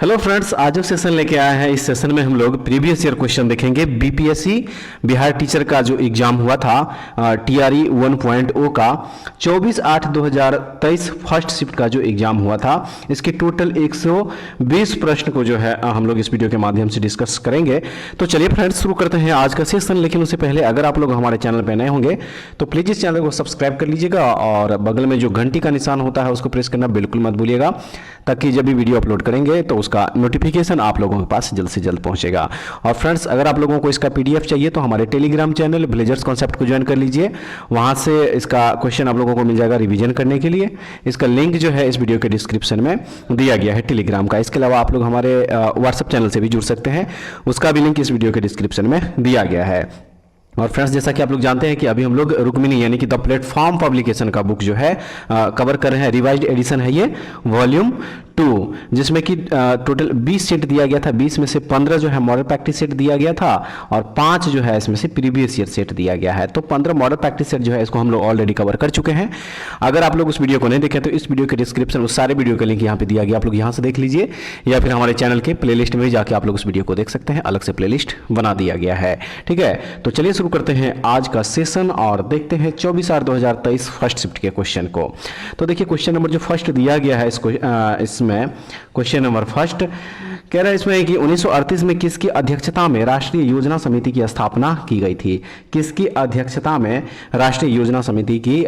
Hello friends, आज जो session लेके आए हैं, इस सेशन में हम लोग प्रीवियस ईयर क्वेश्चन देखेंगे। बीपीएससी बिहार टीचर का जो एग्जाम हुआ था टीआरई 1.0 का 24/8/2023 फर्स्ट शिफ्ट का जो एग्जाम हुआ था, इसके टोटल 120 प्रश्न को जो है हम लोग इस वीडियो के माध्यम से डिस्कस करेंगे। तो चलिए फ्रेंड्स, शुरू करते हैं आज का सेशन। लेकिन उससे पहले अगर आप लोग हमारे चैनल पर नए होंगे तो प्लीज़ इस चैनल को सब्सक्राइब कर लीजिएगा और बगल में जो घंटी का निशान होता है उसको प्रेस करना बिल्कुल मत भूलिएगा, ताकि जब भी वीडियो अपलोड करेंगे तो उसका नोटिफिकेशन आप लोगों के पास जल्द से जल्द पहुंचेगा। और फ्रेंड्स, अगर आप लोगों को इसका पीडीएफ चाहिए तो हमारे टेलीग्राम चैनल विलेजर्स कॉन्सेप्ट को ज्वाइन कर लीजिए। वहां से इसका क्वेश्चन आप लोगों को मिल जाएगा रिवीजन करने के लिए। इसका लिंक जो है इस वीडियो के डिस्क्रिप्शन में दिया गया है टेलीग्राम का। इसके अलावा आप लोग हमारे व्हाट्सएप चैनल से भी जुड़ सकते हैं, उसका भी लिंक इस वीडियो के डिस्क्रिप्शन में दिया गया है। और फ्रेंड्स, जैसा कि आप लोग जानते हैं कि अभी हम लोग रुक्मिणी यानी कि द प्लेटफॉर्म पब्लिकेशन का बुक जो है कवर कर रहे हैं। रिवाइज्ड एडिशन है ये वॉल्यूम 2, जिसमें कि टोटल 20 सेट दिया गया था। 20 में से 15 जो है मॉडल प्रैक्टिस सेट दिया गया था और 5 जो है इसमें से प्रीवियस ईयर सेट दिया गया है। तो 15 मॉडल प्रैक्टिस सेट जो है इसको हम लोग ऑलरेडी कवर कर चुके हैं। अगर आप लोग उस वीडियो को नहीं देखें तो इस वीडियो के डिस्क्रिप्शन उस सारे वीडियो का लिंक यहाँ पे दिया गया, आप लोग यहाँ से देख लीजिए, या फिर हमारे चैनल के प्लेलिस्ट में जाके आप लोग उस वीडियो को देख सकते हैं। अलग से प्लेलिस्ट बना दिया गया है। ठीक है, तो चलिए शुरू करते हैं आज का सेशन और देखते हैं 24/8/2023 फर्स्ट शिफ्ट के क्वेश्चन को। तो देखिए, क्वेश्चन नंबर जो फर्स्ट दिया गया है इसमें क्वेश्चन नंबर फर्स्ट कह रहा है इसमें कि 1938 में किसकी अध्यक्षता में राष्ट्रीय योजना समिति की स्थापना की गई थी। किसकी अध्यक्षता में राष्ट्रीय योजना समिति की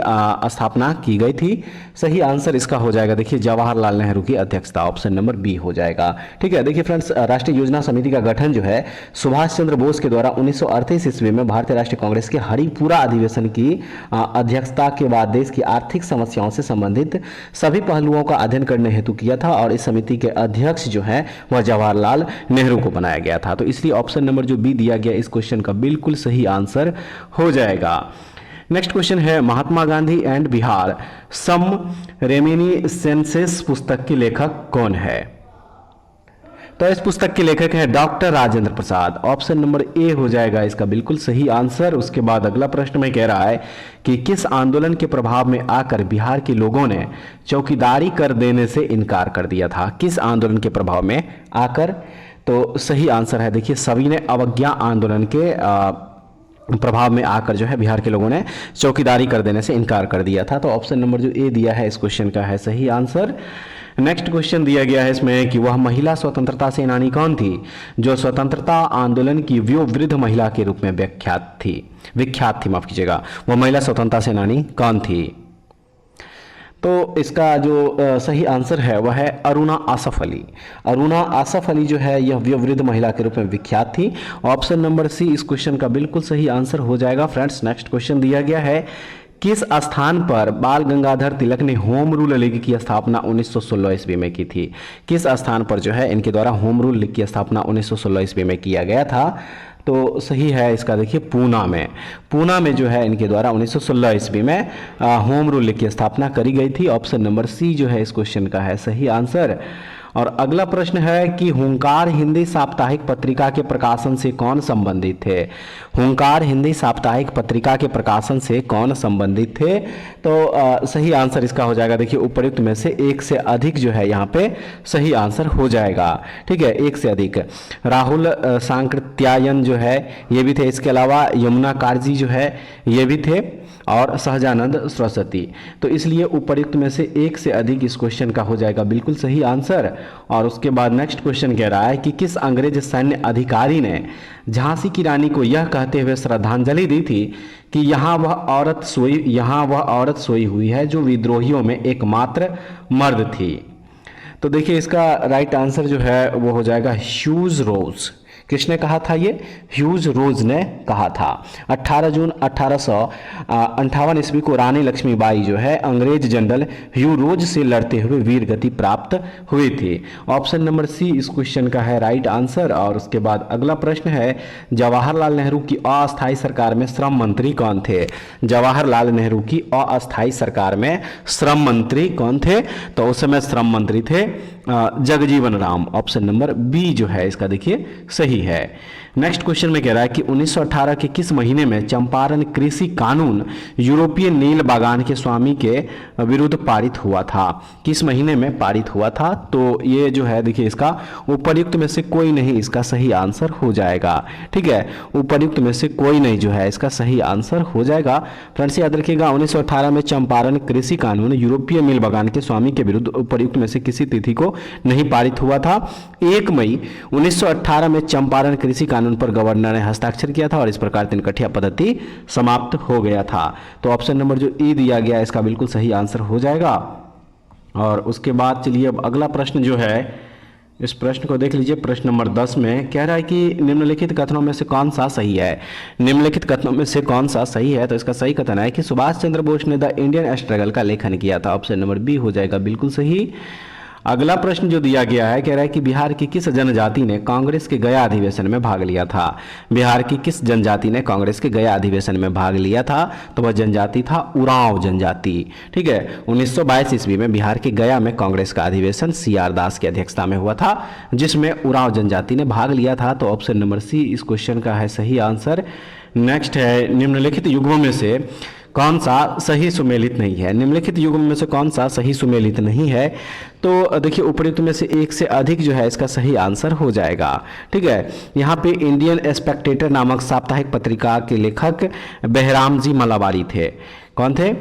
स्थापना की गई थी? सही आंसर इसका हो जाएगा, देखिए, जवाहरलाल नेहरू की अध्यक्षता, ऑप्शन नंबर बी हो जाएगा। ठीक है, देखिए फ्रेंड्स, राष्ट्रीय योजना समिति का गठन जो है सुभाष चंद्र बोस के द्वारा 1938 ईस्वी में भारतीय राष्ट्रीय कांग्रेस के हरिपुरा अधिवेशन की अध्यक्षता के बाद देश की आर्थिक समस्याओं से संबंधित सभी पहलुओं का अध्ययन करने हेतु किया था और इस समिति के अध्यक्ष जो है वह जवाहरलाल नेहरू को बनाया गया था। तो इसलिए ऑप्शन नंबर जो बी दिया गया इस क्वेश्चन का बिल्कुल सही आंसर हो जाएगा। नेक्स्ट क्वेश्चन है, Mahatma Gandhi and Bihar some reminiscences पुस्तक के लेखक कौन है? तो इस पुस्तक के लेखक हैं doctor Rajendra Prasad, option number A हो जाएगा इसका बिल्कुल सही आंसर। उसके बाद अगला प्रश्न में कह रहा है कि किस आंदोलन के प्रभाव में आकर बिहार के लोगों ने चौकीदारी कर देने से इनकार कर दिया था? किस आंदोलन के प्रभाव में आकर? तो सही आंसर है, देखिए, सविनय अवज्ञा आंदोलन के प्रभाव में आकर जो है बिहार के लोगों ने चौकीदारी कर देने से इनकार कर दिया था। तो ऑप्शन नंबर जो ए दिया है इस क्वेश्चन का है सही आंसर। नेक्स्ट क्वेश्चन दिया गया है इसमें कि वह महिला स्वतंत्रता सेनानी कौन थी जो स्वतंत्रता आंदोलन की वयोवृद्ध महिला के रूप में विख्यात थी, माफ कीजिएगा। वह महिला स्वतंत्रता सेनानी कौन थी? तो इसका जो सही आंसर है वह है अरुणा आसफ अली। अरुणा आसफ अली जो है यह वयोवृद्ध महिला के रूप में विख्यात थी। ऑप्शन नंबर सी इस क्वेश्चन का बिल्कुल सही आंसर हो जाएगा। फ्रेंड्स, नेक्स्ट क्वेश्चन दिया गया है, किस स्थान पर बाल गंगाधर तिलक ने होम रूल लीग की स्थापना 1916 ईस्वी में की थी? किस स्थान पर जो है इनके द्वारा होम रूल लीग की स्थापना 1916 ईस्वी में किया गया था? तो सही है इसका, देखिए, पूना में जो है इनके द्वारा 1916 ईस्वी में होम रूल लीग की स्थापना करी गई थी। ऑप्शन नंबर सी जो है इस क्वेश्चन का है सही आंसर। और अगला प्रश्न है कि हुंकार हिंदी साप्ताहिक पत्रिका के प्रकाशन से कौन संबंधित थे? हुंकार हिंदी साप्ताहिक पत्रिका के प्रकाशन से कौन संबंधित थे? तो सही आंसर इसका हो जाएगा, देखिए, उपयुक्त में से एक से अधिक जो है यहाँ पे सही आंसर हो जाएगा। ठीक है, एक से अधिक। राहुल सांकृत्यायन जो है ये भी थे, इसके अलावा यमुना कारजी जो है ये भी थे, और सहजानंद सरस्वती। तो इसलिए उपयुक्त में से एक से अधिक इस क्वेश्चन का हो जाएगा बिल्कुल सही आंसर। और उसके बाद नेक्स्ट क्वेश्चन कह रहा है कि किस अंग्रेज सैन्य अधिकारी ने झांसी की रानी को यह कहते हुए श्रद्धांजलि दी थी कि यहाँ वह औरत सोई हुई है जो विद्रोहियों में एकमात्र मर्द थी? तो देखिए, इसका राइट आंसर जो है वो हो जाएगा ह्यूज रोज। किसने कहा था? ये ह्यूज रोज ने कहा था। 18 जून 1858 ईस्वी को रानी लक्ष्मीबाई जो है अंग्रेज जनरल ह्यू रोज से लड़ते हुए वीर गति प्राप्त हुई थी। ऑप्शन नंबर सी इस क्वेश्चन का है राइट आंसर। और उसके बाद अगला प्रश्न है, जवाहरलाल नेहरू की अस्थायी सरकार में श्रम मंत्री कौन थे? जवाहरलाल नेहरू की अस्थायी सरकार में श्रम मंत्री कौन थे? तो उस समय श्रम मंत्री थे Jagjivan Ram. Option number B जो है इसका देखिए सही है। नेक्स्ट क्वेश्चन में कह रहा है कि 1918 के किस महीने में चंपारण कृषि कानून यूरोपीय नील बागान के स्वामी के विरुद्ध पारित हुआ था? किस महीने में पारित हुआ था? तो ये जो है देखिए इसका उपर्युक्त में से कोई नहीं इसका सही आंसर हो जाएगा। ठीक है, उपर्युक्त में से कोई नहीं जो है इसका सही आंसर हो जाएगा। फ्रेंड्स याद रखिएगा 1918 में चंपारण कृषि कानून यूरोपीय नील बागान के स्वामी के विरुद्ध उपर्युक्त में से किसी तिथि को नहीं पारित हुआ था। 1 मई 1918 में चंपारण कृषि कानून पर गवर्नर ने हस्ताक्षर किया था और इस प्रकार तिनकठिया पद्धति समाप्त हो गया था। तो ऑप्शन नंबर जो ई दिया गया इसका बिल्कुल सही आंसर हो जाएगा। और उसके बाद चलिए अब अगला प्रश्न जो है इस प्रश्न को देख लीजिए। प्रश्न नंबर 10 में कह रहा है कि निम्नलिखित कथनों में से कौन सा सही है? निम्नलिखित कथनों में से कौन सा सही है? तो इसका सही कथन है कि सुभाष चंद्र बोस ने द इंडियन स्ट्रगल का लेखन किया था। ऑप्शन नंबर बी हो जाएगा बिल्कुल सही। अगला प्रश्न जो दिया गया है कह रहा है कि बिहार की किस जनजाति ने कांग्रेस के गया अधिवेशन में भाग लिया था? बिहार की किस जनजाति ने कांग्रेस के गया अधिवेशन में भाग लिया था? तो वह जनजाति था उरांव जनजाति। ठीक है, 1922 ईस्वी में बिहार के गया में कांग्रेस का अधिवेशन CR दास की अध्यक्षता में हुआ था जिसमें उरांव जनजाति ने भाग लिया था। तो ऑप्शन नंबर सी इस क्वेश्चन का है सही आंसर। नेक्स्ट है निम्नलिखित युग्मों में से कौन सा सही सुमेलित नहीं है? निम्नलिखित युग्म में से कौन सा सही सुमेलित नहीं है? तो देखिए उपर्युक्त में से एक से अधिक जो है इसका सही आंसर हो जाएगा। ठीक है, यहाँ पे इंडियन स्पेक्टेटर नामक साप्ताहिक पत्रिका के लेखक बहराम जी मलाबारी थे। कौन थे?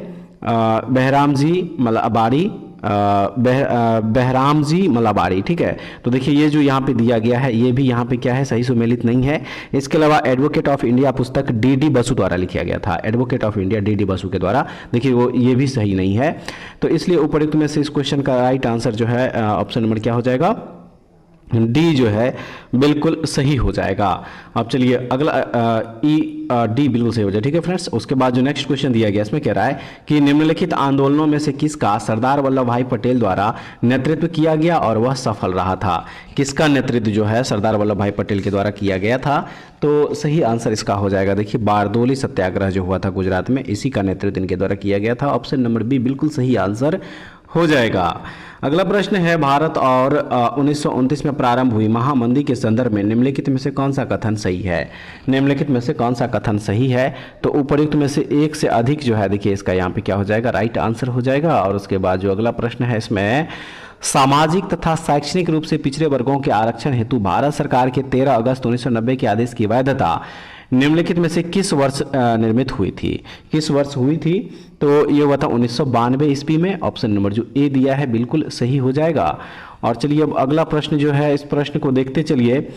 बहराम जी मलाबारी, बहराम जी मलाबारी। ठीक है, तो देखिए ये जो यहाँ पे दिया गया है ये भी यहाँ पे क्या है सही सुमेलित नहीं है। इसके अलावा एडवोकेट ऑफ इंडिया पुस्तक DD बसु द्वारा लिखा गया था। Advocate of India DD Basu के द्वारा देखिए वो ये भी सही नहीं है। तो इसलिए उपर्युक्त में से इस क्वेश्चन का राइट आंसर जो है ऑप्शन नंबर क्या हो जाएगा? डी जो है बिल्कुल सही हो जाएगा। अब चलिए अगला डी बिल्कुल सही हो जाए। ठीक है फ्रेंड्स, उसके बाद जो नेक्स्ट क्वेश्चन दिया गया इसमें कह रहा है कि निम्नलिखित आंदोलनों में से किसका सरदार वल्लभ भाई पटेल द्वारा नेतृत्व किया गया और वह सफल रहा था? किसका नेतृत्व जो है सरदार वल्लभ भाई पटेल के द्वारा किया गया था? तो सही आंसर इसका हो जाएगा देखिए बारदोली सत्याग्रह जो हुआ था गुजरात में, इसी का नेतृत्व इनके द्वारा किया गया था। ऑप्शन नंबर बी बिल्कुल सही आंसर हो जाएगा। अगला प्रश्न है भारत और 1929 में प्रारंभ हुई महामंदी के संदर्भ में निम्नलिखित में से कौन सा कथन सही है? निम्नलिखित में से कौन सा कथन सही है? तो उपर्युक्त में से एक से अधिक जो है देखिए इसका यहाँ पे क्या हो जाएगा राइट आंसर हो जाएगा। और उसके बाद जो अगला प्रश्न है इसमें सामाजिक तथा शैक्षणिक रूप से पिछड़े वर्गों के आरक्षण हेतु भारत सरकार के 13 अगस्त 1990 के आदेश की वैधता निम्नलिखित में से किस वर्ष निर्मित हुई थी? किस वर्ष हुई थी? तो ये हुआ था 1992 ईस्वी में। ऑप्शन नंबर जो ए दिया है बिल्कुल सही हो जाएगा। और चलिए अब अगला प्रश्न जो है इस प्रश्न को देखते चलिए।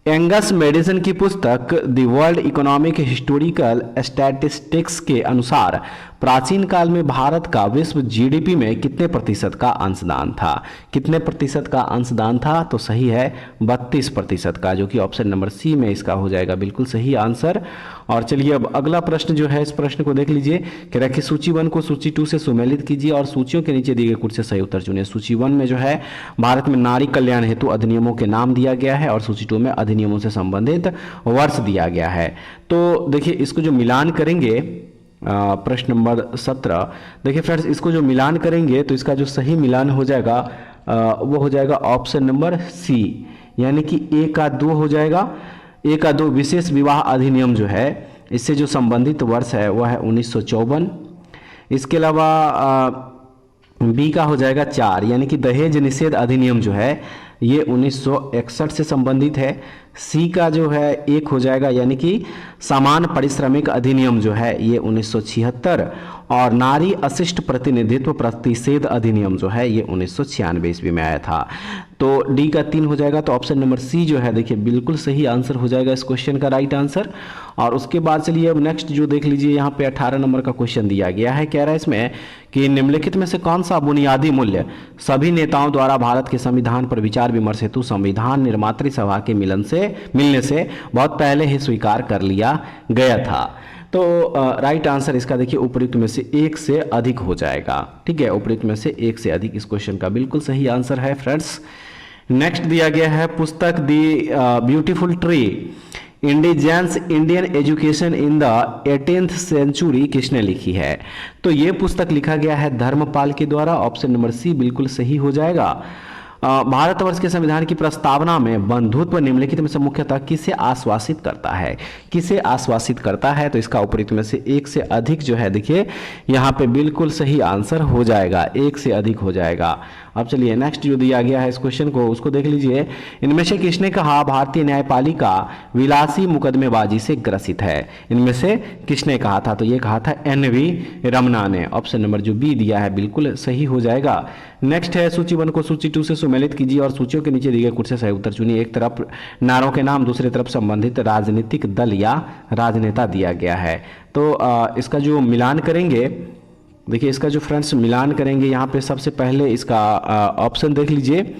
एंगस मेडिसन की पुस्तक the world economic historical statistics के अनुसार प्राचीन काल में भारत का विश्व GDP में कितने प्रतिशत का अंशदान था? कितने प्रतिशत का अंशदान था? तो सही है 32% का, जो कि ऑप्शन नंबर सी में इसका हो जाएगा बिल्कुल सही आंसर। और चलिए अब अगला प्रश्न जो है इस प्रश्न को देख लीजिए। कह रहा है कि सूची 1 को सूची 2 से सुमेलित कीजिए और सूचियों के नीचे दिए गए कुछ से सही उत्तर चुनिए। सूची 1 में जो है भारत में नारी कल्याण हेतु अधिनियमों के नाम दिया गया है और सूची 2 में अधिनियमों से संबंधित वर्ष दिया गया है। तो देखिए इसको जो मिलान करेंगे प्रश्न नंबर 17, देखिए फ्रेंड्स इसको जो मिलान करेंगे तो इसका जो सही मिलान हो जाएगा वो हो जाएगा ऑप्शन नंबर सी, यानी कि 1 का 2 हो जाएगा। 1 का 2 विशेष विवाह अधिनियम जो है इससे जो संबंधित वर्ष है वह है 1954। इसके अलावा बी का हो जाएगा 4, यानी कि दहेज निषेध अधिनियम जो है ये 1961 से संबंधित है। सी का जो है 1 हो जाएगा, यानी कि समान पारिश्रमिक अधिनियम जो है ये 1976। और नारी अशिष्ट प्रतिनिधित्व प्रतिषेध अधिनियम जो है ये 1996 ईस्वी में आया था। तो डी का 3 हो जाएगा। तो ऑप्शन नंबर सी जो है देखिए बिल्कुल सही आंसर हो जाएगा इस क्वेश्चन का राइट आंसर। और उसके बाद चलिए अब नेक्स्ट जो देख लीजिए, यहाँ पे 18 नंबर का क्वेश्चन दिया गया है। कह रहा है इसमें कि निम्नलिखित में से कौन सा बुनियादी मूल्य सभी नेताओं द्वारा भारत के संविधान पर विचार विमर्श हेतु संविधान निर्मात्री सभा के मिलने से बहुत पहले ही स्वीकार कर लिया गया था? तो राइट आंसर इसका देखिए उपर्युक्त में से 1 से अधिक हो जाएगा। ठीक है, उपर्युक्त में से 1 से अधिक इस क्वेश्चन का बिल्कुल सही आंसर है फ्रेंड्स। नेक्स्ट दिया गया है पुस्तक the beautiful tree indigenous Indian education in the 18th century किसने लिखी है? तो ये पुस्तक लिखा गया है धर्मपाल के द्वारा। ऑप्शन नंबर सी बिल्कुल सही हो जाएगा। भारतवर्ष के संविधान की प्रस्तावना में बंधुत्व निम्नलिखित में से मुख्यतः किसे आश्वासित करता है? किसे आश्वासित करता है? तो इसका उपयुक्त में से एक से अधिक जो है, देखिए यहाँ पे बिल्कुल सही आंसर हो जाएगा, एक से अधिक हो जाएगा। अब चलिए नेक्स्ट जो दिया गया है इस क्वेश्चन को उसको देख लीजिए। इनमें से किसने कहा भारतीय न्यायपालिका विलासी मुकदमेबाजी से ग्रसित है? इनमें से किसने कहा था? तो ये कहा था एन.वी. रमना ने। ऑप्शन नंबर जो बी दिया है बिल्कुल सही हो जाएगा। नेक्स्ट है सूची 1 को सूची 2 से सुमेलित कीजिए और सूचियों के नीचे दिए गए कुछ से सही उत्तर चुनिए। एक तरफ नारों के नाम, दूसरी तरफ संबंधित राजनीतिक दल या राजनेता दिया गया है। तो इसका जो मिलान करेंगे, देखिए इसका जो फ्रेंड्स मिलान करेंगे यहाँ पे सबसे पहले इसका ऑप्शन देख लीजिए।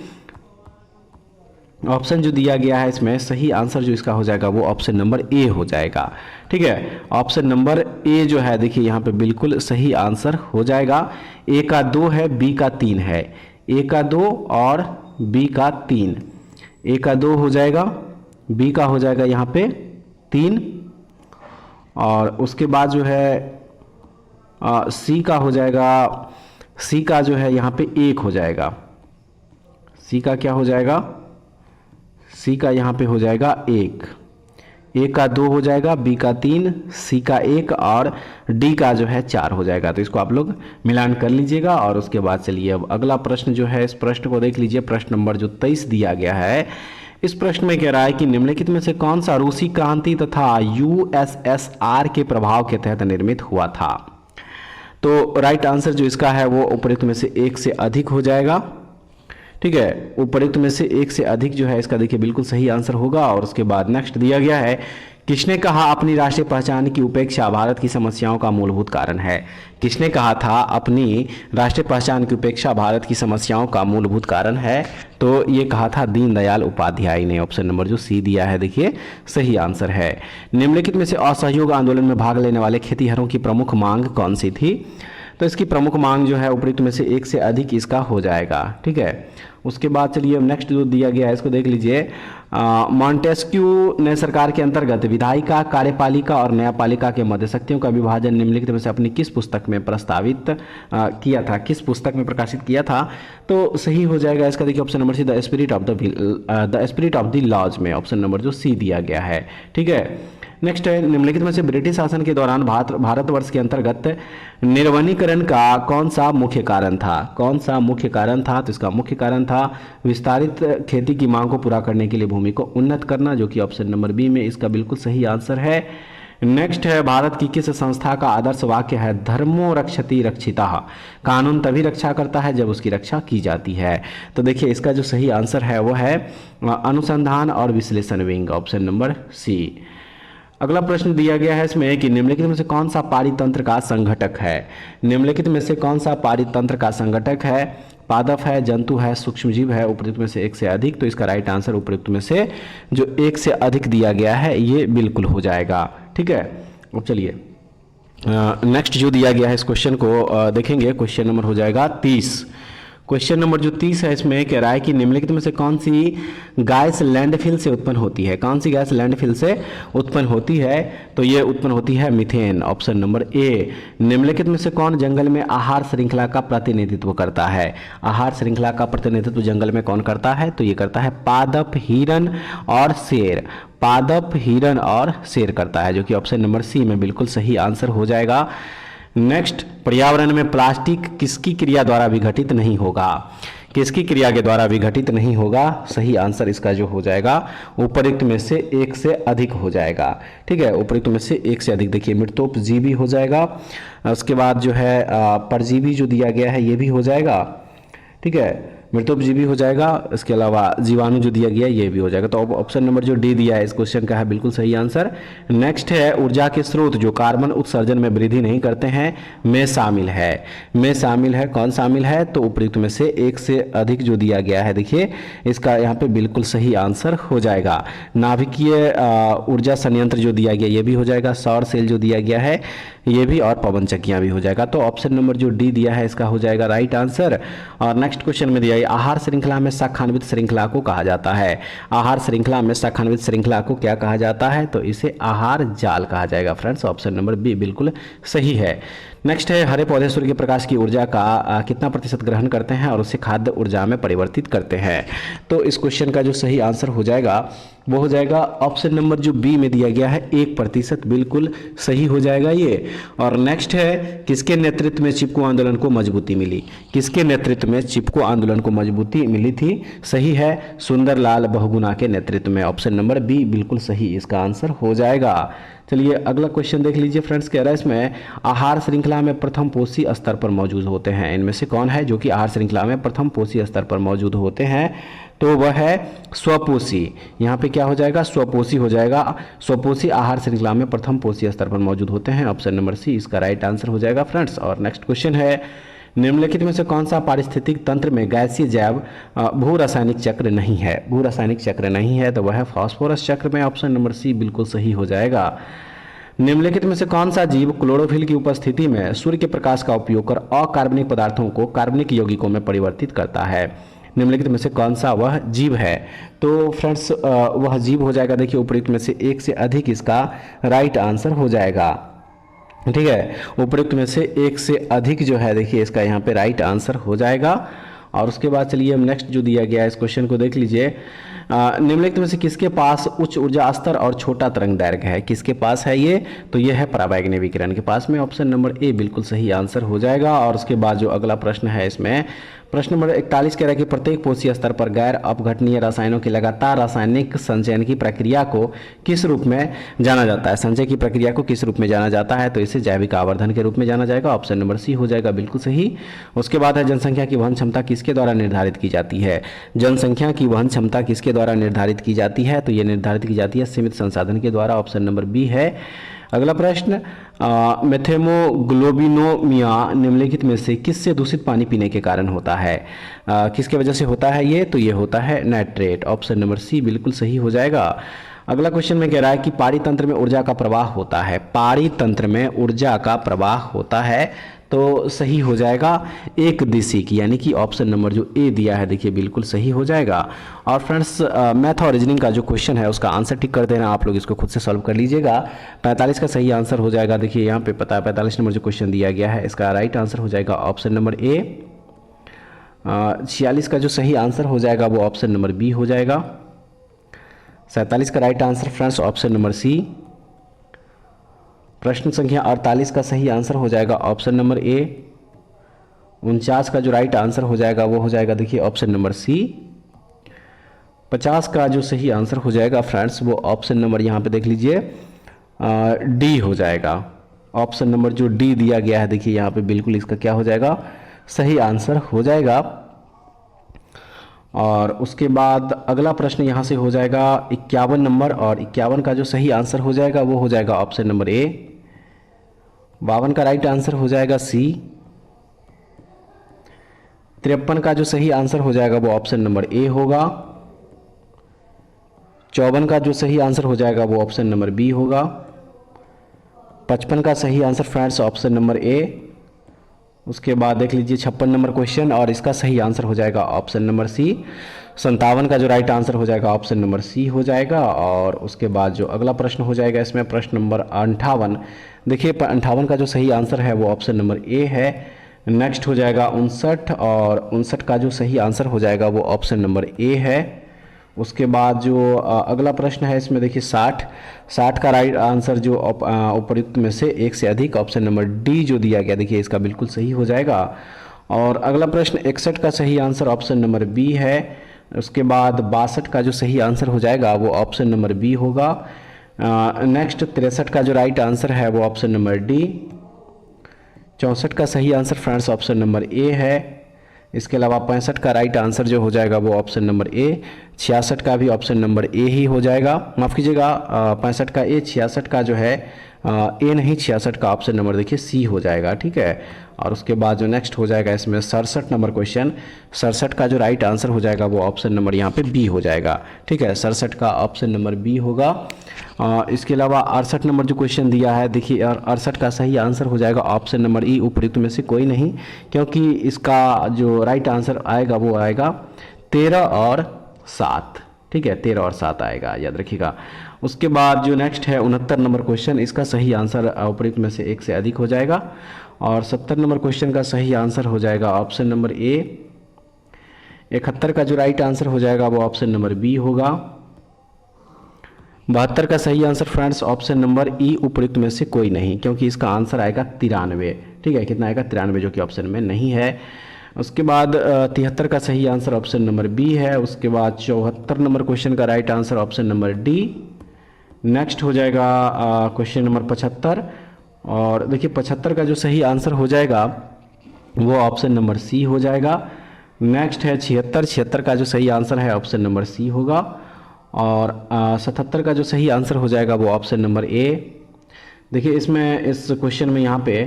ऑप्शन जो दिया गया है इसमें सही आंसर जो इसका हो जाएगा वो ऑप्शन नंबर ए हो जाएगा। ठीक है, ऑप्शन नंबर ए जो है देखिए यहाँ पे बिल्कुल सही आंसर हो जाएगा। ए का 2 है, बी का 3 है। ए का 2 और बी का 3। ए का 2 हो जाएगा, बी का हो जाएगा यहाँ पे 3 और उसके बाद जो है सी का हो जाएगा, सी का जो है यहाँ पे 1 हो जाएगा। सी का क्या हो जाएगा? सी का यहाँ पे हो जाएगा 1। ए का 2 हो जाएगा, बी का 3, सी का 1 और डी का जो है 4 हो जाएगा। तो इसको आप लोग मिलान कर लीजिएगा और उसके बाद चलिए अब अगला प्रश्न जो है इस प्रश्न को देख लीजिए। प्रश्न नंबर जो 23 दिया गया है, इस प्रश्न में कह रहा है कि निम्नलिखित में से कौन सा रूसी क्रांति तथा यूएसएसआर के प्रभाव के तहत निर्मित हुआ था? तो राइट आंसर जो इसका है वो उपयुक्त में से एक से अधिक हो जाएगा। ठीक है, उपयुक्त में से एक से अधिक जो है इसका देखिए बिल्कुल सही आंसर होगा। और उसके बाद नेक्स्ट दिया गया है, किसने कहा अपनी राष्ट्रीय पहचान की उपेक्षा भारत की समस्याओं का मूलभूत कारण है? किसने कहा था अपनी राष्ट्रीय पहचान की उपेक्षा भारत की समस्याओं का मूलभूत कारण है? तो ये कहा था दीनदयाल उपाध्याय ने। ऑप्शन नंबर जो सी दिया है देखिए सही आंसर है। निम्नलिखित में से असहयोग आंदोलन में भाग लेने वाले खेतीहरों की प्रमुख मांग कौन सी थी? तो इसकी प्रमुख मांग जो है उपयुक्त में से एक से अधिक इसका हो जाएगा। ठीक है, उसके बाद चलिए नेक्स्ट जो दिया गया है इसको देख लीजिए। मॉन्टेस्क्यू ने सरकार के अंतर्गत विधायिका, कार्यपालिका और न्यायपालिका के मध्य शक्तियों का विभाजन निम्नलिखित में से अपनी किस पुस्तक में प्रस्तावित किया था? किस पुस्तक में प्रकाशित किया था? तो सही हो जाएगा इसका देखिए option number C, the spirit of the laws में। ऑप्शन नंबर जो सी दिया गया है। ठीक है, नेक्स्ट है निम्नलिखित में से ब्रिटिश शासन के दौरान भारतवर्ष के अंतर्गत निर्वनीकरण का कौन सा मुख्य कारण था? कौन सा मुख्य कारण था? तो इसका मुख्य कारण था विस्तारित खेती की मांग को पूरा करने के लिए भूमि को उन्नत करना, जो कि ऑप्शन नंबर बी में इसका बिल्कुल सही आंसर है। नेक्स्ट है भारत की किस संस्था का आदर्श वाक्य है धर्मो रक्षति रक्षितः? कानून तभी रक्षा करता है जब उसकी रक्षा की जाती है। तो देखिए इसका जो सही आंसर है वो है अनुसंधान और विश्लेषण विंग। ऑप्शन नंबर सी। अगला प्रश्न दिया गया है इसमें कि निम्नलिखित में से कौन सा पारितंत्र का संघटक है? निम्नलिखित में से कौन सा पारितंत्र का संघटक है? पादप है, जंतु है, सूक्ष्मजीव है? उपयुक्त में से एक से अधिक। तो इसका राइट आंसर उपयुक्त में से जो एक से अधिक दिया गया है ये बिल्कुल हो जाएगा। ठीक है, अब चलिए नेक्स्ट जो दिया गया है इस क्वेश्चन को देखेंगे। क्वेश्चन नंबर हो जाएगा 30। क्वेश्चन नंबर जो 30 है इसमें कह रहा है कि निम्नलिखित में से कौन सी गैस लैंडफिल से उत्पन्न होती है? कौन सी गैस लैंडफिल से उत्पन्न होती है? तो ये उत्पन्न होती है मीथेन। ऑप्शन नंबर ए। निम्नलिखित में से कौन जंगल में आहार श्रृंखला का प्रतिनिधित्व करता है? आहार श्रृंखला का प्रतिनिधित्व जंगल में कौन करता है? तो ये करता है पादप, हिरन और शेर। पादप, हिरन और शेर करता है, जो कि ऑप्शन नंबर सी में बिल्कुल सही आंसर हो जाएगा। नेक्स्ट, पर्यावरण में प्लास्टिक किसकी क्रिया द्वारा विघटित नहीं होगा? किसकी क्रिया के द्वारा विघटित नहीं होगा? सही आंसर इसका जो हो जाएगा उपयुक्त में से एक से अधिक हो जाएगा। ठीक है, उपयुक्त में से एक से अधिक। देखिए मृतोपजीवी हो जाएगा, उसके बाद जो है परजीवी जो दिया गया है ये भी हो जाएगा। ठीक है, मृतोपजीवी हो जाएगा, इसके अलावा जीवाणु जो दिया गया है ये भी हो जाएगा। तो ऑप्शन नंबर जो डी दिया है इस क्वेश्चन का है बिल्कुल सही आंसर। नेक्स्ट है ऊर्जा के स्रोत जो कार्बन उत्सर्जन में वृद्धि नहीं करते हैं में शामिल है। में शामिल है, कौन शामिल है? तो उपयुक्त में से एक से अधिक जो दिया गया है देखिए इसका यहाँ पे बिल्कुल सही आंसर हो जाएगा। नाभिकीय ऊर्जा संयंत्र जो दिया गया ये भी हो जाएगा, सौर सेल जो दिया गया है ये भी, और पवन चक्कियाँ भी हो जाएगा। तो ऑप्शन नंबर जो डी दिया है इसका हो जाएगा राइट आंसर। और नेक्स्ट क्वेश्चन में दिया है आहार श्रृंखला में शाखान्वित श्रृंखला को कहा जाता है। आहार श्रृंखला में शाखान्वित श्रृंखला को क्या कहा जाता है? तो इसे आहार जाल कहा जाएगा फ्रेंड्स। ऑप्शन नंबर बी बिल्कुल सही है। नेक्स्ट है, हरे पौधे सूर्य के प्रकाश की ऊर्जा का कितना प्रतिशत ग्रहण करते हैं और उसे खाद्य ऊर्जा में परिवर्तित करते हैं। तो इस क्वेश्चन का जो सही आंसर हो जाएगा वो हो जाएगा ऑप्शन नंबर जो बी में दिया गया है 1%, बिल्कुल सही हो जाएगा ये। और नेक्स्ट है, किसके नेतृत्व में चिपको आंदोलन को मजबूती मिली। किसके नेतृत्व में चिपको आंदोलन को मजबूती मिली थी? सही है, सुंदरलाल बहुगुणा के नेतृत्व में। ऑप्शन नंबर बी बिल्कुल सही इसका आंसर हो जाएगा। चलिए अगला क्वेश्चन देख लीजिए फ्रेंड्स, कह रहा है इसमें आहार श्रृंखला में प्रथम पोषी स्तर पर मौजूद होते हैं। इनमें से कौन है जो कि आहार श्रृंखला में प्रथम पोषी स्तर पर मौजूद होते हैं? तो वह है स्वपोषी। यहाँ पे क्या हो जाएगा? स्वपोषी हो जाएगा। स्वपोषी आहार श्रृंखला में प्रथम पोषी स्तर पर मौजूद होते हैं। ऑप्शन नंबर सी इसका राइट आंसर हो जाएगा फ्रेंड्स। और नेक्स्ट क्वेश्चन है, निम्नलिखित में से कौन सा पारिस्थितिक तंत्र में गैसीय जैव भू रासायनिक चक्र नहीं है? भू रासायनिक चक्र नहीं है तो वह है फास्फोरस चक्र में। ऑप्शन नंबर सी बिल्कुल सही हो जाएगा। निम्नलिखित में से कौन सा जीव क्लोरोफिल की उपस्थिति में सूर्य के प्रकाश का उपयोग कर अकार्बनिक पदार्थों को कार्बनिक यौगिकों में परिवर्तित करता है? निम्नलिखित में से कौन सा वह जीव है? तो फ्रेंड्स वह जीव हो जाएगा, देखिए उपयुक्त में से एक से अधिक इसका राइट आंसर हो जाएगा। ठीक है, उपयुक्त में से एक से अधिक जो है देखिए इसका यहाँ पे राइट आंसर हो जाएगा। और उसके बाद चलिए हम नेक्स्ट जो दिया गया है इस क्वेश्चन को देख लीजिए। निम्नलिखित में से किसके पास उच्च ऊर्जा स्तर और छोटा तरंग दैर्घ्य है? किसके पास है ये? तो ये है पराबैंगनी विकिरण के पास में। ऑप्शन नंबर ए बिल्कुल सही आंसर हो जाएगा। और उसके बाद जो अगला प्रश्न है इसमें प्रश्न नंबर 41 कह रहा है कि प्रत्येक पोषी स्तर पर गैर अपघटनीय रसायनों के लगातार रासायनिक संचयन की प्रक्रिया को किस रूप में जाना जाता है? संचय की प्रक्रिया को किस रूप में जाना जाता है? तो इसे जैविक आवर्धन के रूप में जाना जाएगा। ऑप्शन नंबर सी हो जाएगा बिल्कुल सही। उसके बाद है, जनसंख्या की वहन क्षमता किसके द्वारा निर्धारित की जाती है? जनसंख्या की वहन क्षमता किसके द्वारा निर्धारित की जाती है? तो ये निर्धारित की जाती है सीमित संसाधन के द्वारा। ऑप्शन नंबर बी है। अगला प्रश्न, मेथेमोग्लोबिनोमिया निम्नलिखित में से किससे दूषित पानी पीने के कारण होता है? किसके वजह से होता है ये? तो ये होता है नाइट्रेट। ऑप्शन नंबर सी बिल्कुल सही हो जाएगा। अगला क्वेश्चन में कह रहा है कि पारी तंत्र में ऊर्जा का प्रवाह होता है। पारी तंत्र में ऊर्जा का प्रवाह होता है तो सही हो जाएगा एक दिशिक, यानी कि ऑप्शन नंबर जो ए दिया है देखिए बिल्कुल सही हो जाएगा। और फ्रेंड्स मैथ और रीजनिंग का जो क्वेश्चन है उसका आंसर टिक कर देना, आप लोग इसको खुद से सॉल्व कर लीजिएगा। 45 का सही आंसर हो जाएगा, देखिए यहाँ पे पता है 45 नंबर जो क्वेश्चन दिया गया है इसका राइट आंसर हो जाएगा ऑप्शन नंबर ए। 46 का जो सही आंसर हो जाएगा वो ऑप्शन नंबर बी हो जाएगा। 47 का right answer friends option number C. प्रश्न संख्या 48 का सही आंसर हो जाएगा ऑप्शन नंबर ए। 49 का जो राइट आंसर हो जाएगा वो हो जाएगा देखिए ऑप्शन नंबर सी। 50 का जो सही आंसर हो जाएगा फ्रेंड्स वो ऑप्शन नंबर यहाँ पे देख लीजिए डी हो जाएगा। ऑप्शन नंबर जो डी दिया गया है देखिए यहाँ पे बिल्कुल इसका क्या हो जाएगा? सही आंसर हो जाएगा। और उसके बाद अगला प्रश्न यहाँ से हो जाएगा 51 नंबर, और 51 का जो सही आंसर हो जाएगा वो हो जाएगा ऑप्शन नंबर ए। 52 का राइट आंसर हो जाएगा सी। 53 का जो सही आंसर हो जाएगा वो ऑप्शन नंबर ए होगा। 54 का जो सही आंसर हो जाएगा वो ऑप्शन नंबर बी होगा। 55 का सही आंसर फ्रेंड्स ऑप्शन नंबर ए। उसके बाद देख लीजिए 56 नंबर क्वेश्चन, और इसका सही आंसर हो जाएगा ऑप्शन नंबर सी। 57 का जो राइट आंसर हो जाएगा ऑप्शन नंबर सी हो जाएगा। और उसके बाद जो अगला प्रश्न हो जाएगा इसमें प्रश्न नंबर 58, देखिए 58 का जो सही आंसर है वो ऑप्शन नंबर ए है। नेक्स्ट हो जाएगा 59, और 59 का जो सही आंसर हो जाएगा वो ऑप्शन नंबर ए है। उसके बाद जो अगला प्रश्न है इसमें देखिए 60 का राइट आंसर जो उपयुक्त में से एक से अधिक, ऑप्शन नंबर डी जो दिया गया देखिए इसका बिल्कुल सही हो जाएगा। और अगला प्रश्न 61 का सही आंसर ऑप्शन नंबर बी है। उसके बाद 62 का जो सही आंसर हो जाएगा वो ऑप्शन नंबर बी होगा। नेक्स्ट 63 का जो राइट आंसर है वो ऑप्शन नंबर डी। 64 का सही आंसर फ्रेंड्स ऑप्शन नंबर ए है। इसके अलावा 65 का राइट आंसर जो हो जाएगा वो ऑप्शन नंबर ए। 66 का भी ऑप्शन नंबर ए ही हो जाएगा, माफ़ कीजिएगा 65 का ए। 66 का जो है ए नहीं, 66 का ऑप्शन नंबर देखिए सी हो जाएगा। ठीक है, और उसके बाद जो नेक्स्ट हो जाएगा इसमें 67 नंबर क्वेश्चन। 67 का जो राइट आंसर हो जाएगा वो ऑप्शन नंबर यहाँ पे बी हो जाएगा। ठीक है, 67 का ऑप्शन नंबर बी होगा। इसके अलावा 68 नंबर जो क्वेश्चन दिया है देखिए, और 68 का सही आंसर हो जाएगा ऑप्शन नंबर ई। उपयुक्त में से कोई नहीं, क्योंकि इसका जो राइट आंसर आएगा वो आएगा 13 और 7। ठीक है, 13 और 7 आएगा, याद रखिएगा। उसके बाद जो नेक्स्ट है 69 नंबर क्वेश्चन, इसका सही आंसर उपयुक्त में से एक से अधिक हो जाएगा। और 70 नंबर क्वेश्चन का सही आंसर हो जाएगा ऑप्शन नंबर ए। 71 का जो राइट आंसर हो जाएगा वो ऑप्शन नंबर बी होगा। 72 का सही आंसर फ्रेंड्स ऑप्शन नंबर ई, उपयुक्त में से कोई नहीं, क्योंकि इसका आंसर आएगा 93। ठीक है, कितना आएगा 93, जो कि ऑप्शन में नहीं है। उसके बाद 73 का सही आंसर ऑप्शन नंबर बी है। उसके बाद 74 नंबर क्वेश्चन का right answer option number D. Next हो जाएगा क्वेश्चन नंबर 75, और देखिए 75 का जो सही आंसर हो जाएगा वो ऑप्शन नंबर सी हो जाएगा। नेक्स्ट है 76 का जो सही आंसर है ऑप्शन नंबर सी होगा। और 77 का जो सही आंसर हो जाएगा वो ऑप्शन नंबर ए। देखिए इसमें इस क्वेश्चन में यहाँ पे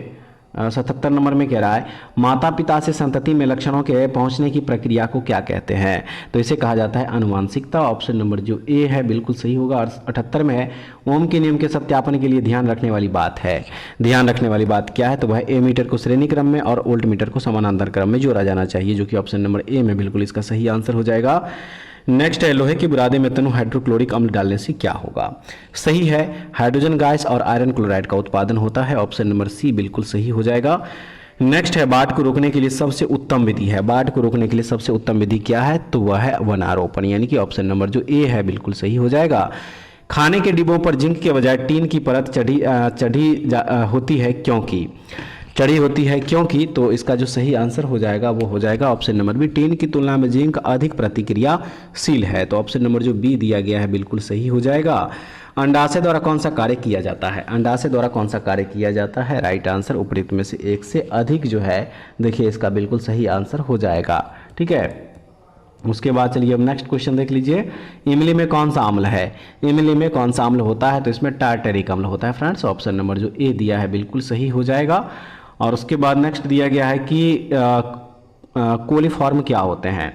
77 नंबर में कह रहा है माता पिता से संतति में लक्षणों के पहुंचने की प्रक्रिया को क्या कहते हैं, तो इसे कहा जाता है आनुवांशिकता। ऑप्शन नंबर जो ए है बिल्कुल सही होगा। और 78 में है ओम के नियम के सत्यापन के लिए ध्यान रखने वाली बात है। ध्यान रखने वाली बात क्या है, तो वह ए मीटर को श्रेणी क्रम में और वोल्ट मीटर को समानांतर क्रम में जोड़ा जाना चाहिए, जो कि ऑप्शन नंबर ए में बिल्कुल इसका सही आंसर हो जाएगा। नेक्स्ट है लोहे के बुरादे में तनु हाइड्रोक्लोरिक अम्ल डालने से क्या होगा। सही है, हाइड्रोजन गैस और आयरन क्लोराइड का उत्पादन होता है। ऑप्शन नंबर सी बिल्कुल सही हो जाएगा। नेक्स्ट है बाढ़ को रोकने के लिए सबसे उत्तम विधि है। बाढ़ को रोकने के लिए सबसे उत्तम विधि क्या है, तो वह है वनारोपण, यानी कि ऑप्शन नंबर जो ए है बिल्कुल सही हो जाएगा। खाने के डिब्बों पर जिंक के बजाय टीन की परत चढ़ी होती है क्योंकि, तो इसका जो सही आंसर हो जाएगा वो हो जाएगा ऑप्शन नंबर बी। टीन की तुलना में जिंक अधिक प्रतिक्रियाशील है, तो ऑप्शन नंबर जो बी दिया गया है बिल्कुल सही हो जाएगा। अंडाशय द्वारा कौन सा कार्य किया जाता है। अंडाशय द्वारा कौन सा कार्य किया जाता है, राइट आंसर उपयुक्त में से एक से अधिक जो है, देखिए इसका बिल्कुल सही आंसर हो जाएगा। ठीक है, उसके बाद चलिए अब नेक्स्ट क्वेश्चन देख लीजिए। इमली में कौन सा अम्ल है। इमली में कौन सा अम्ल होता है, तो इसमें टार्टरिक अम्ल होता है फ्रेंड्स। ऑप्शन नंबर जो ए दिया है बिल्कुल सही हो जाएगा। और उसके बाद नेक्स्ट दिया गया है कि कोलिफॉर्म क्या होते हैं।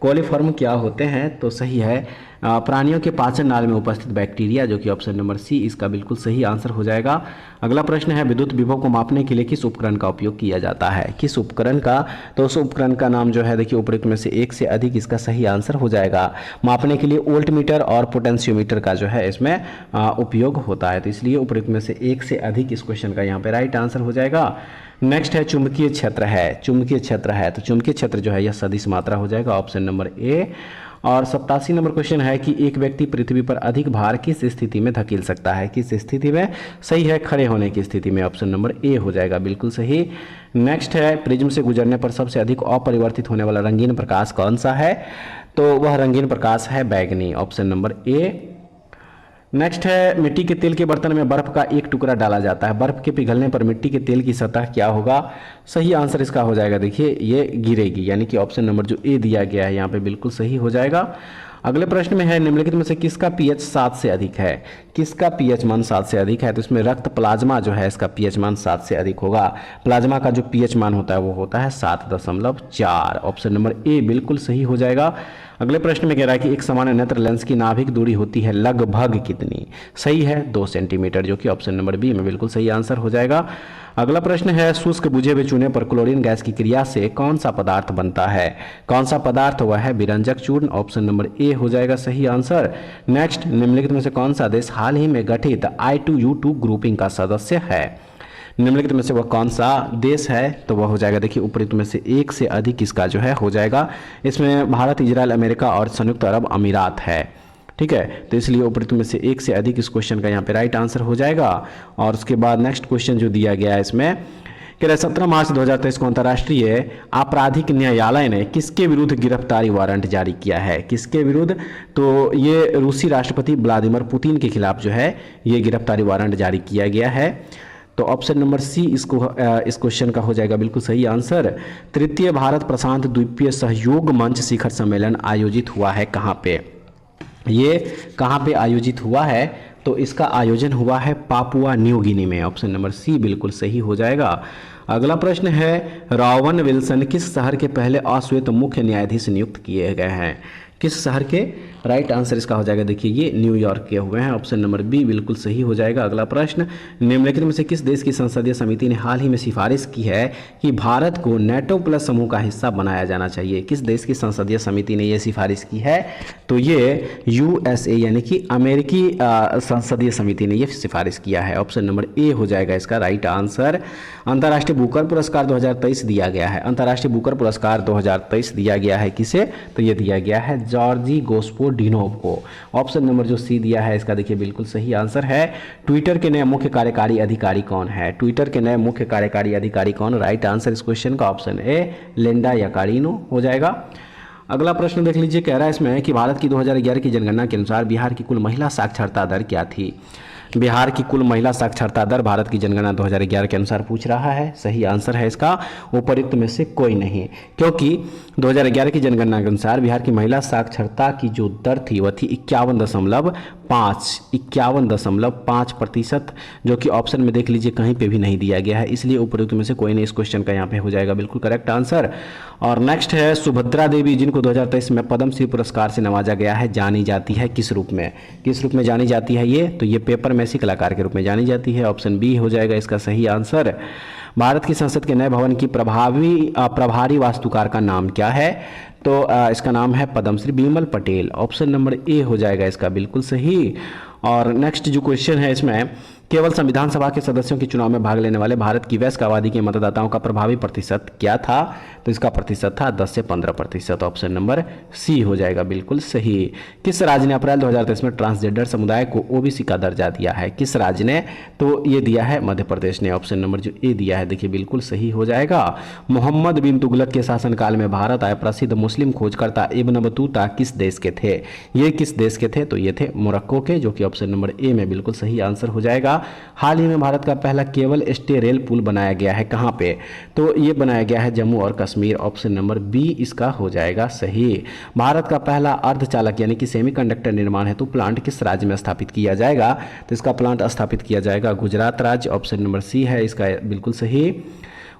कोलिफॉर्म क्या होते हैं, तो सही है प्राणियों के पाचन नाल में उपस्थित बैक्टीरिया, जो कि ऑप्शन नंबर सी इसका बिल्कुल सही आंसर हो जाएगा। अगला प्रश्न है विद्युत विभव को मापने के लिए किस उपकरण का उपयोग किया जाता है। किस उपकरण का, तो उस उपकरण का नाम जो है देखिए उपयुक्त में से एक से अधिक इसका सही आंसर हो जाएगा। मापने के लिए वोल्ट मीटर और पोटेंशियोमीटर का जो है इसमें उपयोग होता है, तो इसलिए उपयुक्त में से एक से अधिक इस क्वेश्चन का यहाँ पे राइट आंसर हो जाएगा। नेक्स्ट है चुंबकीय क्षेत्र है। चुंबकीय क्षेत्र है, तो चुंबकीय क्षेत्र जो है यह सदिश मात्रा हो जाएगा, ऑप्शन नंबर ए। और 87 नंबर क्वेश्चन है कि एक व्यक्ति पृथ्वी पर अधिक भार किस स्थिति में धकेल सकता है। किस स्थिति में, सही है खड़े होने की स्थिति में, ऑप्शन नंबर ए हो जाएगा बिल्कुल सही। नेक्स्ट है प्रिज्म से गुजरने पर सबसे अधिक अपरिवर्तित होने वाला रंगीन प्रकाश कौन सा है, तो वह रंगीन प्रकाश है बैगनी, ऑप्शन नंबर ए। नेक्स्ट है मिट्टी के तेल के बर्तन में बर्फ का एक टुकड़ा डाला जाता है। बर्फ के पिघलने पर मिट्टी के तेल की सतह क्या होगा, सही आंसर इसका हो जाएगा देखिए ये गिरेगी, यानी कि ऑप्शन नंबर जो ए दिया गया है यहाँ पे बिल्कुल सही हो जाएगा। अगले प्रश्न में है निम्नलिखित में से किसका पीएच 7 से अधिक है। किसका पीएच मान 7 से अधिक है, तो इसमें रक्त प्लाज्मा जो है इसका पीएच मान 7 से अधिक होगा। प्लाज्मा का जो पीएच मान होता है वो होता है 7.4, ऑप्शन नंबर ए बिल्कुल सही हो जाएगा। अगले प्रश्न में कह रहा है कि एक सामान्य नेत्र लेंस की नाभिक दूरी होती है लगभग कितनी, सही है 2 सेंटीमीटर, जो कि ऑप्शन नंबर बी में बिल्कुल सही आंसर हो जाएगा। अगला प्रश्न है शुष्क बुझे हुए चूने पर क्लोरीन गैस की क्रिया से कौन सा पदार्थ बनता है। कौन सा पदार्थ, वह है विरंजक चूर्ण, ऑप्शन नंबर ए हो जाएगा सही आंसर। नेक्स्ट निम्नलिखित में से कौन सा देश हाल ही में गठित I2U2 ग्रुपिंग का सदस्य है। निम्नलिखित में से वह कौन सा देश है, तो वह हो जाएगा देखिए उपयुक्त में से एक से अधिक इसका जो है हो जाएगा। इसमें भारत, इजराइल, अमेरिका और संयुक्त अरब अमीरात है। ठीक है, तो इसलिए उपयुक्त में से एक से अधिक इस क्वेश्चन का यहाँ पे राइट आंसर हो जाएगा। और उसके बाद नेक्स्ट क्वेश्चन जो दिया गया है इसमें कह रहा है 17 मार्च 2023 को अंतर्राष्ट्रीय आपराधिक न्यायालय ने किसके विरुद्ध गिरफ्तारी वारंट जारी किया है। किसके विरुद्ध, तो ये रूसी राष्ट्रपति व्लादिमीर पुतिन के खिलाफ जो है ये गिरफ्तारी वारंट जारी किया गया है, तो ऑप्शन नंबर सी इस क्वेश्चन का हो जाएगा बिल्कुल सही आंसर। तृतीय भारत प्रशांत द्वीपीय सहयोग मंच शिखर सम्मेलन आयोजित हुआ है कहाँ पे, ये कहाँ पे आयोजित हुआ है, तो इसका आयोजन हुआ है पापुआ न्यू गिनी में, ऑप्शन नंबर सी बिल्कुल सही हो जाएगा। अगला प्रश्न है रॉवन विल्सन किस शहर के पहले अश्वेत मुख्य न्यायाधीश नियुक्त किए गए हैं। किस शहर के? राइट आंसर इसका हो जाएगा देखिए ये न्यूयॉर्क के हुए हैं। ऑप्शन नंबर बी बिल्कुल सही हो जाएगा। अगला प्रश्न, निम्नलिखित में से किस देश की संसदीय समिति ने हाल ही में सिफारिश की है कि भारत को नेटो प्लस समूह का हिस्सा बनाया जाना चाहिए? किस देश की संसदीय समिति ने यह सिफारिश की है? तो ये यूएसए यानी कि अमेरिकी संसदीय समिति ने यह सिफारिश किया है। ऑप्शन नंबर ए हो जाएगा इसका राइट आंसर। अंतर्राष्ट्रीय बुकर पुरस्कार 2023 दिया गया है। अंतर्राष्ट्रीय बुकर पुरस्कार 2023 दिया गया है किसे? तो ये दिया गया है जॉर्जी गोस्पोडिनोव को। ऑप्शन नंबर जो सी दिया है इसका देखिए बिल्कुल सही आंसर है। ट्विटर के नए मुख्य कार्यकारी अधिकारी कौन है? ट्विटर के नए मुख्य कार्यकारी अधिकारी कौन? राइट आंसर इस क्वेश्चन का ऑप्शन ए लिंडा याकारिनो हो जाएगा। अगला प्रश्न देख लीजिए, कह रहा है इसमें कि भारत की 2011 की जनगणना के अनुसार बिहार की कुल महिला साक्षरता दर क्या थी? बिहार की कुल महिला साक्षरता दर भारत की जनगणना 2011 के अनुसार पूछ रहा है। सही आंसर है इसका उपर्युक्त में से कोई नहीं, क्योंकि 2011 की जनगणना के अनुसार बिहार की महिला साक्षरता की जो दर थी वह थी 51.5%, जो कि ऑप्शन में देख लीजिए कहीं पे भी नहीं दिया गया है, इसलिए उपर्युक्त में से कोई नहीं इस क्वेश्चन का यहाँ पे हो जाएगा बिल्कुल करेक्ट आंसर। और नेक्स्ट है सुभद्रा देवी, जिनको 2023 में पद्मश्री पुरस्कार से नवाजा गया है, जानी जाती है किस रूप में? किस रूप में जानी जाती है ये? तो ये पेपर मैसी कलाकार के रूप में जानी जाती है। ऑप्शन बी हो जाएगा इसका सही आंसर। भारत की संसद के नए भवन की प्रभारी वास्तुकार का नाम क्या है? तो इसका नाम है Padmashri Bimal Patel. Option number A हो जाएगा इसका बिल्कुल सही। और नेक्स्ट जो क्वेश्चन है इसमें, केवल संविधान सभा के सदस्यों के चुनाव में भाग लेने वाले भारत की वयस्क आबादी के मतदाताओं का प्रभावी प्रतिशत क्या था? तो इसका प्रतिशत था 10 से 15%। ऑप्शन नंबर सी हो जाएगा बिल्कुल सही। किस राज्य ने अप्रैल 2023 में ट्रांसजेंडर समुदाय को ओबीसी का दर्जा दिया है? किस राज्य ने? तो ये दिया है मध्य प्रदेश ने। ऑप्शन नंबर जो ए दिया है देखिए बिल्कुल सही हो जाएगा। मोहम्मद बिन तुगलक के शासनकाल में भारत आए प्रसिद्ध मुस्लिम खोजकर्ता इब्न बतूता किस देश के थे? ये किस देश के थे? तो ये थे मोरक्को के, जो कि ऑप्शन नंबर ए में बिल्कुल सही आंसर हो जाएगा। हाल ही में भारत का पहला केबल स्टे रेल पुल बनाया गया है, कहां पे? तो ये बनाया गया है जम्मू और कश्मीर। ऑप्शन नंबर बी इसका हो जाएगा सही। भारत का पहला अर्धचालक यानी कि सेमीकंडक्टर निर्माण हेतु प्लांट किस राज्य में स्थापित किया जाएगा? तो इसका प्लांट स्थापित किया जाएगा गुजरात राज्य। ऑप्शन नंबर सी है इसका बिल्कुल सही।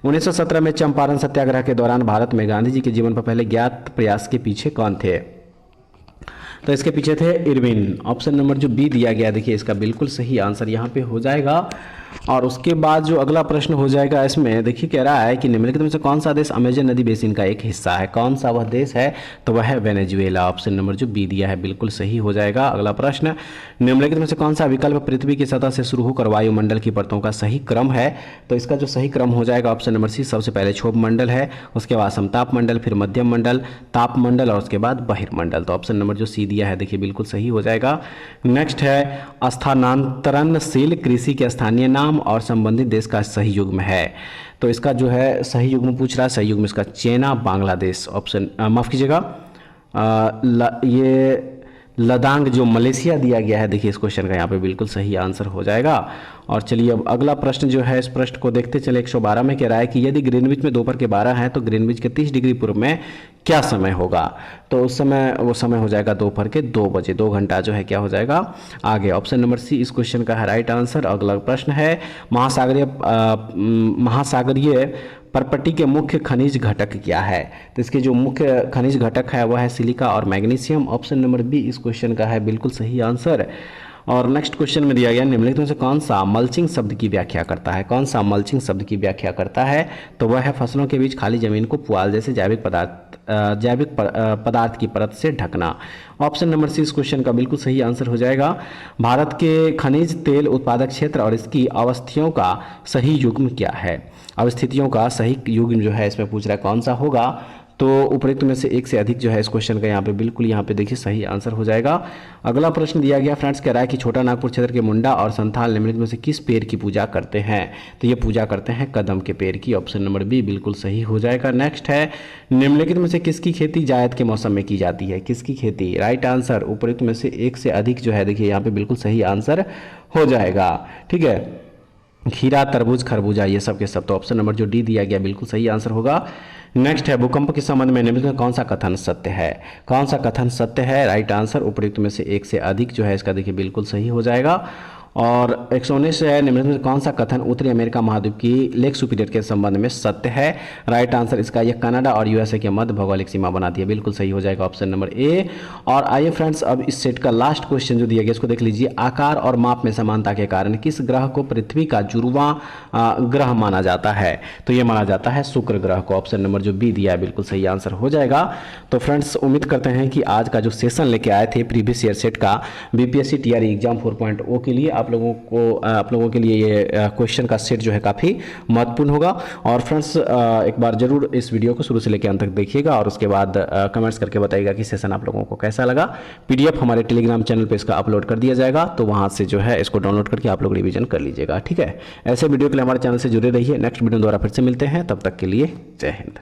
1917 में चंपारण सत्याग्रह के दौरान भारत में गांधी जी के जीवन पर पहले ज्ञात प्रयास के पीछे कौन थे? तो इसके पीछे थे इरविन। ऑप्शन नंबर जो बी दिया गया देखिए इसका बिल्कुल सही आंसर यहाँ पे हो जाएगा। और उसके बाद जो अगला प्रश्न हो जाएगा इसमें देखिए, कह रहा है कि निम्नलिखित में से कौन सा देश अमेजन नदी बेसिन का एक हिस्सा है? कौन सा वह देश है? तो वह है वेनेजुएला। ऑप्शन नंबर जो बी दिया है बिल्कुल सही हो जाएगा। अगला प्रश्न, निम्नलिखित में से कौन सा विकल्प पृथ्वी की सतह से शुरू होकर वायुमंडल की परतों का सही क्रम है? तो इसका जो सही क्रम हो जाएगा ऑप्शन नंबर सी, सबसे पहले क्षोभ मंडल है, उसके बाद समताप मंडल, फिर मध्यम मंडल, ताप मंडल और उसके बाद बहिर्मंडल। तो ऑप्शन नंबर जो सी दिया है देखिए बिल्कुल सही हो जाएगा। नेक्स्ट है स्थानांतरणशील कृषि के स्थानीय नाम और संबंधित देश का सही युग्म है। तो इसका जो है सही युग्म पूछ रहा है, सही युग्म इसका चीन बांग्लादेश। ऑप्शन माफ कीजिएगा, ये लदांग जो मलेशिया दिया गया है देखिए इस क्वेश्चन का यहाँ पे बिल्कुल सही आंसर हो जाएगा। और चलिए अब अगला प्रश्न जो है इस प्रश्न को देखते चले। 112 में कह रहा है कि यदि ग्रीनविच में दोपहर के 12 है तो ग्रीनविच के 30 डिग्री पूर्व में क्या समय होगा? तो उस समय वो समय हो जाएगा दोपहर के 2 बजे। 2 घंटा जो है क्या हो जाएगा आगे। ऑप्शन नंबर सी इस क्वेश्चन का है राइट आंसर। अगला प्रश्न है महासागरीय परपट्टी के मुख्य खनिज घटक क्या है? तो इसके जो मुख्य खनिज घटक है वह है सिलिका और मैग्नीशियम। ऑप्शन नंबर बी इस क्वेश्चन का है बिल्कुल सही आंसर। और नेक्स्ट क्वेश्चन में दिया गया निम्नलिखित में से कौन सा मल्चिंग शब्द की व्याख्या करता है? कौन सा मल्चिंग शब्द की व्याख्या करता है? तो वह है फसलों के बीच खाली जमीन को पुआल जैसे जैविक पदार्थ की परत से ढकना। ऑप्शन नंबर सी इस क्वेश्चन का बिल्कुल सही आंसर हो जाएगा। भारत के खनिज तेल उत्पादक क्षेत्र और इसकी अवस्थितियों का सही युग्म क्या है? अवस्थितियों का सही युग्म जो है इसमें पूछ रहा है कौन सा होगा? तो उपरोक्त में से एक से अधिक जो है इस क्वेश्चन का यहाँ पे बिल्कुल यहाँ पे देखिए सही आंसर हो जाएगा। अगला प्रश्न दिया गया फ्रेंड्स, कह रहा है कि छोटा नागपुर क्षेत्र के मुंडा और संथाल निम्नलिखित में से किस पेड़ की पूजा करते हैं? तो ये पूजा करते हैं कदम के पेड़ की। ऑप्शन नंबर बी बिल्कुल सही हो जाएगा। नेक्स्ट है निम्नलिखित में से किसकी खेती जायद के मौसम में की जाती है? किसकी खेती? राइट आंसर उपरोक्त में से एक से अधिक जो है देखिए यहाँ पे बिल्कुल सही आंसर हो जाएगा। ठीक है, खीरा, तरबूज, खरबूजा ये सब के सब। तो ऑप्शन नंबर जो डी दिया गया बिल्कुल सही आंसर होगा। नेक्स्ट है भूकंप के संबंध में निम्नलिखित में कौन सा कथन सत्य है? कौन सा कथन सत्य है? राइट आंसर उपयुक्त में से एक से अधिक जो है इसका देखिए बिल्कुल सही हो जाएगा। और 119 है, निम्नलिखित में कौन सा कथन उत्तरी अमेरिका महाद्वीप की लेक सुपीरियर के संबंध में सत्य है? राइट आंसर इसका ये कनाडा और यूएसए के मध्य भौगोलिक सीमा बनाती है, बिल्कुल सही हो जाएगा ऑप्शन नंबर ए। और आइए फ्रेंड्स, अब इस सेट का लास्ट क्वेश्चन जो दिया गया इसको देख लीजिए। आकार और माप में समानता के कारण किस ग्रह को पृथ्वी का जुड़वां ग्रह माना जाता है? तो ये माना जाता है शुक्र ग्रह को। ऑप्शन नंबर जो बी दिया है बिल्कुल सही आंसर हो जाएगा। तो फ्रेंड्स, उम्मीद करते हैं कि आज का जो सेशन लेके आए थे प्रीवियस ईयर सेट का बीपीएससी टीआरई एग्जाम 4.0 के लिए आप लोगों के लिए ये क्वेश्चन का सेट जो है काफ़ी महत्वपूर्ण होगा। और फ्रेंड्स, एक बार जरूर इस वीडियो को शुरू से लेकर अंत तक देखिएगा और उसके बाद कमेंट्स करके बताइएगा कि सेशन आप लोगों को कैसा लगा। पीडीएफ हमारे टेलीग्राम चैनल पे इसका अपलोड कर दिया जाएगा, तो वहाँ से जो है इसको डाउनलोड करके आप लोग रिवीजन कर लीजिएगा, ठीक है। ऐसे वीडियो के लिए हमारे चैनल से जुड़े रहिए। नेक्स्ट वीडियो द्वारा फिर से मिलते हैं, तब तक के लिए जय हिंद।